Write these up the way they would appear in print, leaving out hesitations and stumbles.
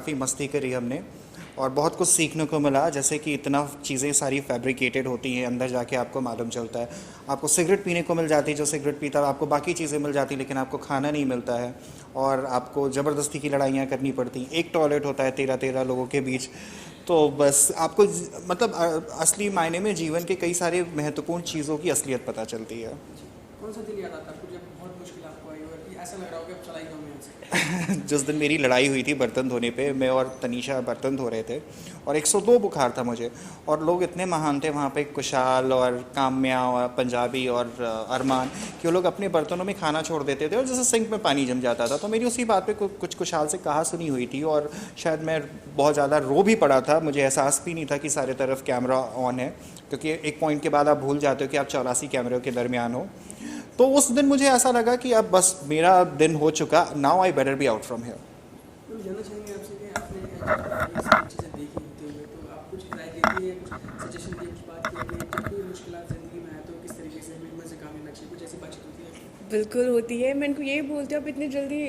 काफ़ी मस्ती करी हमने और बहुत कुछ सीखने को मिला, जैसे कि इतना चीज़ें सारी फैब्रिकेटेड होती हैं, अंदर जाके आपको मालूम चलता है। आपको सिगरेट पीने को मिल जाती है, जो सिगरेट पीता है, आपको बाकी चीज़ें मिल जाती लेकिन आपको खाना नहीं मिलता है और आपको ज़बरदस्ती की लड़ाइयाँ करनी पड़ती। एक टॉयलेट होता है 13-13 लोगों के बीच। तो बस आपको मतलब असली मायने में जीवन के कई सारे महत्वपूर्ण चीज़ों की असलियत पता चलती है। कौन सा दिन याद आता है आपको जब बहुत मुश्किल आपको आई और कि ऐसा लग रहा हो कि अब चला ही जाऊँ यहाँ से? जिस दिन मेरी लड़ाई हुई थी बर्तन धोने पे, मैं और तनीषा बर्तन धो रहे थे और 102 बुखार था मुझे, और लोग इतने महान थे वहाँ पे, कुशाल और काम्या और पंजाबी और अरमान, कि वो लोग अपने बर्तनों में खाना छोड़ देते थे और जैसे सिंक में पानी जम जाता था। तो मेरी उसी बात पे कुछ कुशाल से कहा सुनी हुई थी और शायद मैं बहुत ज़्यादा रो भी पड़ा था। मुझे एहसास भी नहीं था कि सारे तरफ कैमरा ऑन है, क्योंकि एक पॉइंट के बाद आप भूल जाते हो कि आप 84 कैमरों के दरमियान हो। तो उस दिन मुझे ऐसा लगा कि अब बस मेरा दिन हो चुका, now I better be out from here. तो जानना चाहेंगे आपसे कि आपने जब ये सारी चीज़ें देखी होते हुए तो आप कुछ राय देती है, कुछ सजेशन दिए, कुछ बात की है कि जब कोई मुश्किलात ज़िंदगी में आए तो किस तरीके से हमें इनमें से काम लेना चाहिए, कुछ ऐसी बातचीत होती है? बिल्कुल होती है। मैं इनको यही बोलती हूँ, आप इतनी जल्दी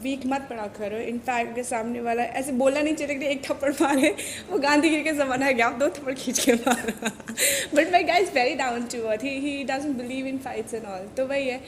वीक मत पड़ा करो। इनफैक्ट अगर सामने वाला ऐसे बोलना नहीं चाहिए कि एक थप्पड़ मारे, वो गांधीगिरी का ज़माना है, आप 2 थप्पड़ खींच के मारा। But my guy is very down to earth, he doesn't believe in fights and all, तो वही है।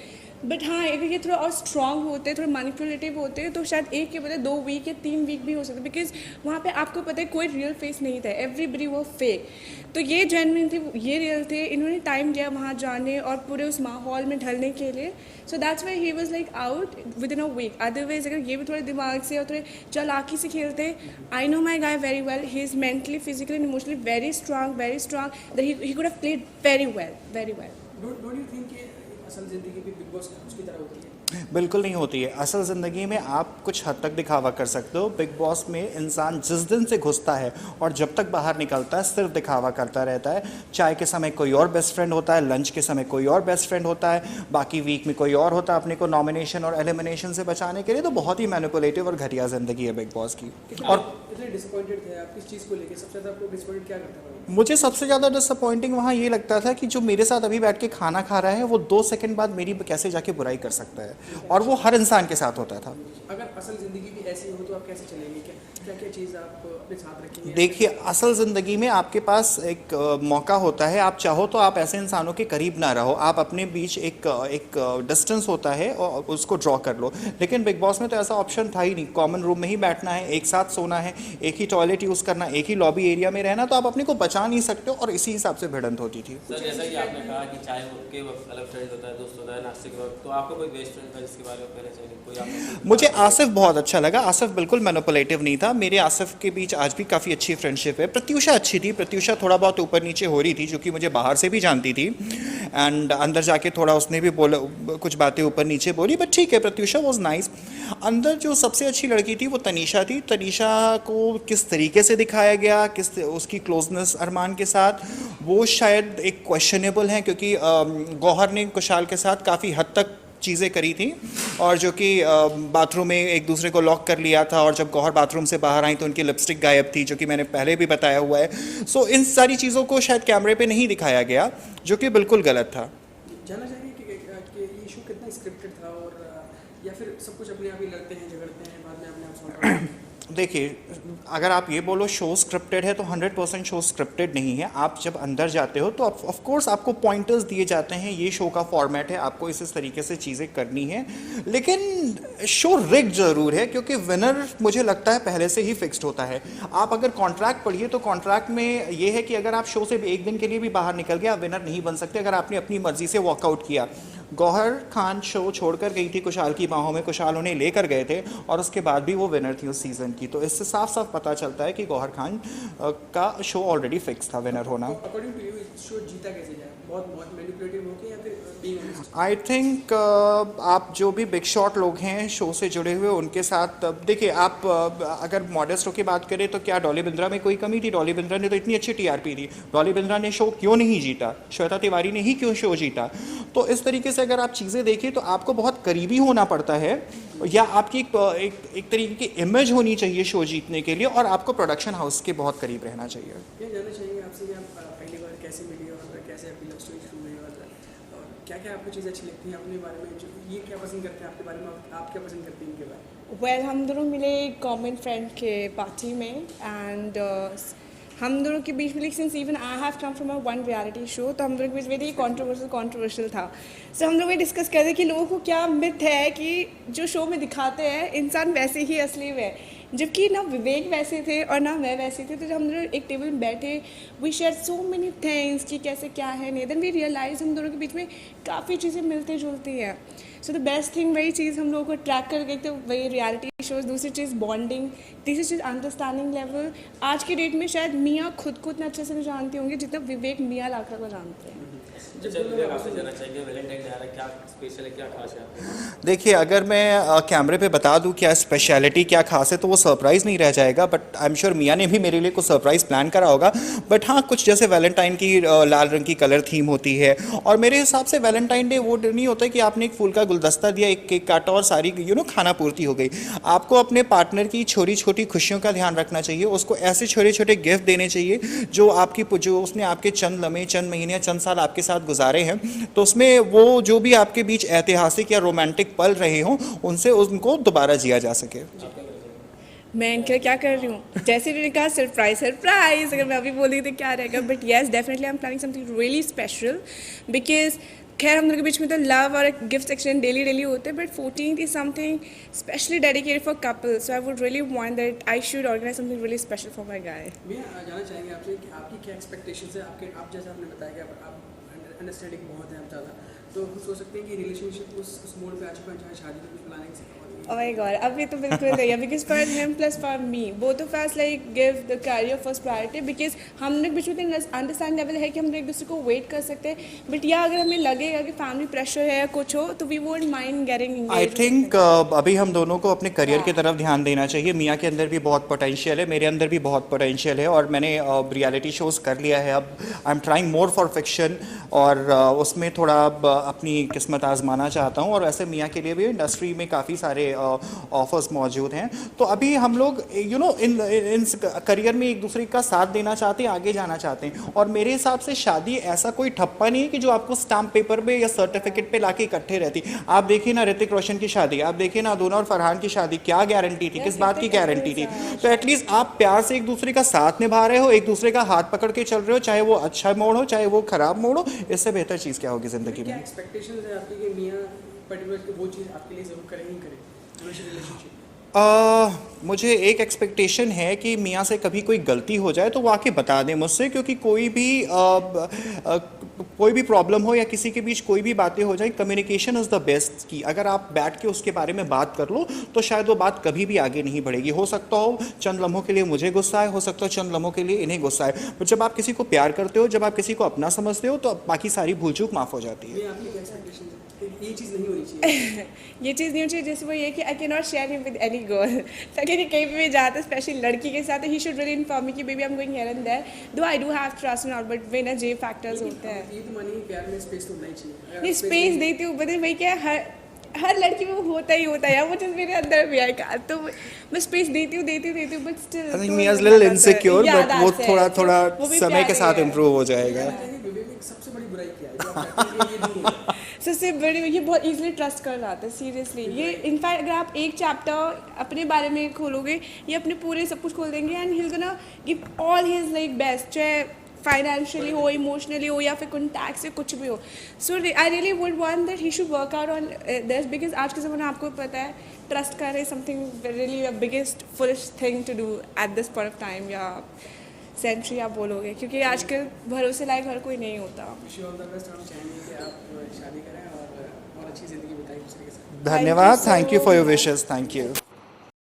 बट हाँ, अगर ये थोड़ा और स्ट्रॉन्ग होते हैं, थोड़ा मैनिपुलेटिव होते हैं, तो शायद एक के बजाय 2 वीक या 3 वीक भी हो सकते, बिकॉज वहाँ पे आपको पता है कोई रियल फेस नहीं था, एवरीबडी वो फेक। तो ये जेन्युइन थे, ये रियल थे, इन्होंने टाइम दिया वहाँ जाने और पूरे उस माहौल में ढलने के लिए। So that's why he was like out within a week. Otherwise अगर ये भी थोड़े दिमाग से और थोड़े चालाकी से खेलते, I know my guy very well, he is mentally, physically and emotionally very strong that he could have played very well, very well. Don't you think कि असल ज़िंदगी भी बिग बॉस उसकी तरह होती है? बिल्कुल नहीं होती है। असल ज़िंदगी में आप कुछ हद तक दिखावा कर सकते हो, बिग बॉस में इंसान जिस दिन से घुसता है और जब तक बाहर निकलता है सिर्फ दिखावा करता रहता है। चाय के समय कोई और बेस्ट फ्रेंड होता है, लंच के समय कोई और बेस्ट फ्रेंड होता है, बाकी वीक में कोई और होता है अपने को नॉमिनेशन और एलिमिनेशन से बचाने के लिए। तो बहुत ही मैनिपुलेटिव और घटिया ज़िंदगी है बिग बॉस की। और इतने डिसअपॉइंटेड थे आप किस चीज़ को लेके? सबसे ज़्यादा आपको डिसअपॉइंटेड क्या करता था? मुझे सबसे ज़्यादा डिसअपॉइंटिंग वहाँ ये लगता था कि जो मेरे साथ अभी बैठ के खाना खा रहा है वो 2 सेकंड बाद मेरी कैसे जाके बुराई कर सकता है, और वो हर इंसान के साथ होता था। अगर असल ज़िंदगी भी ऐसी हो तो आप कैसे चलेंगे? क्या क्या चीज़ आप अपने साथ रखेंगे? देखिए, असल ज़िंदगी में आपके पास एक मौका होता है, आप चाहो तो आप ऐसे इंसानों के करीब ना रहो, आप अपने बीच एक डिस्टेंस होता है और उसको ड्रॉ कर लो। लेकिन बिग बॉस में तो ऐसा ऑप्शन था ही नहीं। कॉमन रूम में ही बैठना है, एक साथ सोना है, एक ही टॉयलेट यूज़ करना, एक ही लॉबी एरिया में रहना, तो आप अपने को बचा नहीं सकते हो और इसी हिसाब से भिड़ंत होती थी। सर जैसा कि आपने कहा कि चाय के वक्त अलग फ्रेंड होता है, दोस्त होता है, नाश्ते के वक्त, तो आपको कोई बेस्ट फ्रेंड था जिसके बारे में कहना चाहिए? कोई आपको? मुझे आसिफ बहुत अच्छा लगा। आसिफ बिल्कुल मैनिपुलेटिव नहीं था। मेरे आसिफ के बीच आज भी काफ़ी अच्छी फ्रेंडशिप है। प्रत्यूषा अच्छी थी, प्रत्यूषा थोड़ा बहुत ऊपर नीचे हो रही थी, जो कि मुझे बाहर से भी जानती थी, एंड अंदर जाके थोड़ा उसने भी बोला, कुछ बातें ऊपर नीचे बोली, बट ठीक है, प्रत्यूषा वॉज नाइस। अंदर जो सबसे अच्छी लड़की थी वो तनीषा थी। तनीषा को किस तरीके से दिखाया गया, किस उसकी क्लोजनेस अरमान के साथ, वो शायद एक क्वेश्चनेबल है, क्योंकि गौहर ने कुशाल के साथ काफ़ी हद तक चीज़ें करी थी, और जो कि बाथरूम में एक दूसरे को लॉक कर लिया था, और जब गौहर बाथरूम से बाहर आई तो उनकी लिपस्टिक गायब थी, जो कि मैंने पहले भी बताया हुआ है। सो इन सारी चीज़ों को शायद कैमरे पे नहीं दिखाया गया, जो कि बिल्कुल गलत था। जानना चाहिए कि ये शो कितना स्क्रिप्टेड था, और या फिर सब कुछ अपने आप ही लड़ते हैं, झगड़ते हैं, बाद में अपने आप सॉल्व करते हैं? देखिए, अगर आप ये बोलो शो स्क्रिप्टेड है तो 100% शो स्क्रिप्टेड नहीं है। आप जब अंदर जाते हो तो ऑफ कोर्स आपको पॉइंटर्स दिए जाते हैं, ये शो का फॉर्मेट है, आपको इस तरीके से चीज़ें करनी है, लेकिन शो रिग्ड ज़रूर है, क्योंकि विनर मुझे लगता है पहले से ही फिक्स्ड होता है। आप अगर कॉन्ट्रैक्ट पढ़िए तो कॉन्ट्रैक्ट में ये है कि अगर आप शो से एक दिन के लिए भी बाहर निकल गए, आप विनर नहीं बन सकते अगर आपने अपनी मर्जी से वॉकआउट किया। गौहर खान शो छोड़कर गई थी कुशाल की बाहों में, कुशाल उन्हें लेकर गए थे, और उसके बाद भी वो विनर थी उस सीज़न की। तो इससे साफ साफ पता चलता है कि गौहर खान का शो ऑलरेडी फिक्स था विनर होना। अकॉर्डिंग टू यू शो जीता कैसे जाए? बहुत मैनिपुलेटिव होके या फिर बीइंग ऑनेस्ट? आई थिंक आप जो भी बिग शॉट लोग हैं शो से जुड़े हुए, उनके साथ देखिए, आप अगर मॉडेस्ट की बात करें तो क्या डॉली बिंद्रा में कोई कमी थी? डॉली बिंद्रा ने तो इतनी अच्छी टीआरपी दी, डॉली बिंद्रा ने शो क्यों नहीं जीता? श्वेता तिवारी ने ही क्यों शो जीता? तो इस तरीके से अगर आप चीज़ें देखें तो आपको बहुत करीबी होना पड़ता है, या आपकी एक तरीके की इमेज होनी चाहिए शो जीतने के लिए, और आपको प्रोडक्शन हाउस के बहुत करीब रहना चाहिए। क्या जानना चाहेंगे आपसे कि आप पहली बार कैसे मिली और कैसे आपकी लव स्टोरी शुरू हुई, और क्या क्या आपको चीज़ें अच्छी लगती हैं अपने बारे में, जो ये क्या पसंद करते हैं आपके बारे में, आप क्या पसंद करते हैं इनके बारे में? वेल हम दोनों मिले कॉमन फ्रेंड के पार्टी में एंड हम दोनों के बीच में since even I have come from a one reality show, तो हम दोनों के बीच वेरी कंट्रोवर्शियल था. सो हम लोग ये डिस्कस कर रहे कि लोगों को क्या मिथ है कि जो शो में दिखाते हैं इंसान वैसे ही असली में है, जबकि ना विवेक वैसे थे और ना मैं वैसे थी. तो जब हम लोग एक टेबल में बैठे we share so many things कि कैसे क्या है नहीं, देन वी रियलाइज हम दोनों के बीच में काफ़ी चीज़ें मिलती जुलती हैं. सो द बेस्ट थिंग वही चीज़ हम लोगों को ट्रैक कर गई, तो वही रियलिटी शोज. दूसरी चीज़ बॉन्डिंग, तीसरी चीज़ अंडरस्टैंडिंग लेवल. आज की डेट में शायद मियाँ खुद को इतना अच्छे से नहीं जानती होंगी जितना विवेक मियाँ लाखा को जानते हैं. अच्छा विवेक, आपसे जानना चाहिए वैलेंटाइन डे आ रहा है, क्या स्पेशल है, क्या खास है आपके? देखिए, अगर मैं कैमरे पे बता दूं क्या स्पेशलिटी क्या खास है तो वो सरप्राइज़ नहीं रह जाएगा, बट आई एम श्योर मियाँ ने भी मेरे लिए कुछ सरप्राइज़ प्लान करा होगा. बट हाँ, कुछ जैसे वैलेंटाइन की लाल रंग की कलर थीम होती है, और मेरे हिसाब से वैलेंटाइन डे वो नहीं होता है कि आपने एक फूल का गुलदस्ता दिया, एक केक काटा और सारी खाना पूर्ति हो गई. आपको अपने पार्टनर की छोटी छोटी खुशियों का ध्यान रखना चाहिए, उसको ऐसे छोटे छोटे गिफ्ट देने चाहिए जो उसने आपके चंद लम्हे, चंद महीने, चंद साल आपके साथ गुजारे हैं, तो उसमें वो जो भी आपके बीच ऐतिहासिक या रोमांटिक पल रहे हों उनसे उनको दोबारा जिया जा सके. मैं इनके क्या कर रही हूँ, जैसे मैंने कहा सरप्राइज, अगर मैं अभी बोली तो क्या रहेगा. But yes definitely I am planning something really special, because खैर हम लोग के बीच में तो लव और गिफ्ट एक्सचेंज डेली होते हैं, but 14th is something specially dedicated for couple. So I would really want that I should organise something really special for my guy. भैया जानना चाहेंगे आपसे कि आपकी क्या एक्सपेक्टेशंस है आपके, आप जैसा आपने बताया कि आप अंडरस्टैंडिंग बहुत है आप ज़्यादा, तो हम सोच सकते हैं कि रिलेशनशिप उस मोड पे आ चुका है जहाँ शादी का कुछ प्लानिंग से. Oh my god, अभी तो बिल्कुल नहीं है, because for him plus for me, both of us like give the career first priority, because हम लोग बीच में अंडरस्टैंड लेवल है कि हम एक दूसरे को वेट कर सकते हैं. बट या अगर हमें लगेगा कि फैमिली प्रेशर है या कुछ हो तो we won't mind getting engaged. I think अभी हम दोनों को अपने करियर की तरफ ध्यान देना चाहिए. मियाँ के अंदर भी बहुत पोटेंशियल है, मेरे अंदर भी बहुत पोटेंशियल है, और मैंने रियलिटी शोज़ कर लिया है. अब I am trying more for fiction, और उसमें थोड़ा अपनी किस्मत आजमाना चाहता हूँ. और वैसे मियाँ के लिए भी इंडस्ट्री में काफ़ी सारे ऑफर्स मौजूद हैं. तो अभी हम लोग इन करियर में एक दूसरे का साथ देना चाहते हैं, आगे जाना चाहते हैं. और मेरे हिसाब से शादी ऐसा कोई ठप्पा नहीं है कि जो आपको स्टाम्प पेपर पे या सर्टिफिकेट पे लाके इकट्ठे रहती. आप देखिए ना ऋतिक रोशन की शादी, आप देखिए ना दोनों और फरहान की शादी, क्या गारंटी थी, किस बात की गारंटी थी. तो एटलीस्ट आप प्यार से एक दूसरे का साथ निभा रहे हो, एक दूसरे का हाथ पकड़ के चल रहे हो, चाहे वो अच्छा मोड़ हो चाहे वो खराब मोड़ हो. इससे बेहतर चीज़ क्या होगी ज़िंदगी क्या में. एक्सपेक्टेशंस है आपकी कि मियाँ पर्टिकुलर वो चीज़ आपके लिए ज़रूर करें ही करें रिलेशनशिप? मुझे एक एक्सपेक्टेशन है कि मियाँ से कभी कोई गलती हो जाए तो वो आके बता दें मुझसे, क्योंकि कोई भी प्रॉब्लम हो या किसी के बीच कोई भी बातें हो जाए, कम्युनिकेशन इज़ द बेस्ट की. अगर आप बैठ के उसके बारे में बात कर लो तो शायद वो बात कभी भी आगे नहीं बढ़ेगी. हो सकता हो चंद लम्हों के लिए मुझे गुस्सा है, हो सकता हो चंद लम्हों के लिए इन्हें गुस्सा है, पर जब आप किसी को प्यार करते हो, जब आप किसी को अपना समझते हो, तो बाकी सारी भूल चूक माफ़ हो जाती है. ये आपकी क्या एक्सपेक्टेशन है? ये चीज़ नहीं होनी चाहिए. ये चीज़ नहीं होनी चाहिए. जैसे वो ये कि I can not share him with any girl. ताकि कहीं पे भी जाता है स्पेशली लड़की के साथ, he should really inform me कि baby I am going here and there. Though I do have trust in all, but वे ना जे फैक्टर्स होते हैं. ये तो मानिए प्यार में स्पेस तो होना ही चाहिए. नहीं स्पेस देती हूँ, बट वही क्या हर लड़की में होता ही होता है, वो चीज़ मेरे अंदर भी आएगा. तो मैं स्पेस देती हूँ बट स्टिल आई थिंक मियाँ इज़ लिटिल इनसिक्योर, बट वो थोड़ा समय के साथ इम्प्रूव हो जाएगा. विवेक की सबसे बड़ी बुराई क्या है जो आप कहते हैं ये नहीं है? सबसे बड़ी ये बहुत इजीली ट्रस्ट कर जाता है. सीरियसली ये इनफैक्ट अगर आप एक चैप्टर अपने बारे में खोलोगे, ये अपने पूरे सब कुछ खोल देंगे and he will gonna give all his like best, चाहे फाइनेंशियली हो, इमोशनली हो, या फिर कॉन्टैक्ट से कुछ भी हो. So I really would want that he should work out on this, because आज के ज़माने आपको पता है ट्रस्ट कर रहे something really biggest fullest thing to do at this point of time या सेंचुरी आप बोलोगे, क्योंकि आजकल भरोसे लायक हर कोई नहीं होता. Wish you all the best. हम चाहेंगे कि आप शादी करें और अच्छी ज़िंदगी बिताएं दूसरे के साथ. धन्यवाद. Thank you for your wishes. Thank you.